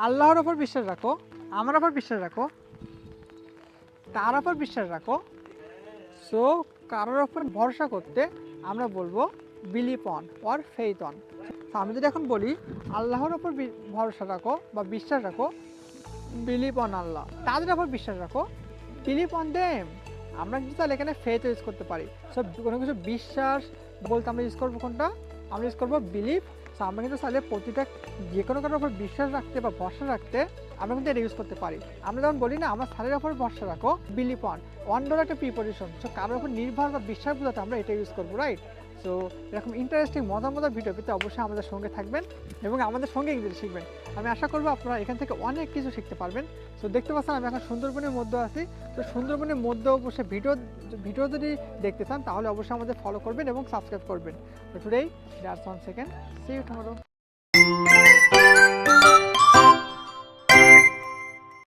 আল্লাহর ওপর বিশ্বাস রাখো, আমার ওপর বিশ্বাস রাখো, তার ওপর বিশ্বাস রাখো। সো কারোর ওপর ভরসা করতে আমরা বলবো believe on or faith on. আমি যদি এখন বলি আল্লাহর ওপর ভরসা রাখো বা বিশ্বাস রাখো, বিলিভ অন আল্লাহ। তাদের ওপর বিশ্বাস রাখো, বিলিভ অন দেম। আমরা কিন্তু তাহলে এখানে ফেথ ইউজ করতে পারি। সো কোনো কিছু বিশ্বাস বলতে আমরা ইউজ করবো কোনটা? আমরা ইউজ করবো বিলিভ। সো আমরা কিন্তু তাহলে প্রতিটা যে কোনো কারোর উপর বিশ্বাস রাখতে বা ভরসা রাখতে আমরা কিন্তু এটা ইউজ করতে পারি। আমরা যখন বলি না আমার স্যারের ওপর ভরসা রাখো, বিলিভ অন, অন ডলার একটা প্রিপোজিশন। সো কারোর উপর নির্ভর বা বিশ্বাস বোঝাতে আমরা এটা ইউজ করবো, রাইট? সো এরকম ইন্টারেস্টিং মজার মজার ভিডিও পেতে অবশ্যই আমাদের সঙ্গে থাকবেন এবং আমাদের সঙ্গে ইংরেজি শিখবেন। আমি আশা করবো আপনারা এখান থেকে অনেক কিছু শিখতে পারবেন। সো দেখতে পাচ্ছেন আমি এখন সুন্দরবনের মধ্যে আছি। তো সুন্দরবনের মধ্যে অবশ্যই ভিডিও যদি দেখতে চান তাহলে অবশ্যই আমাদের ফলো করবেন এবং সাবস্ক্রাইব করবেন। তো today that's 1 second, see you tomorrow.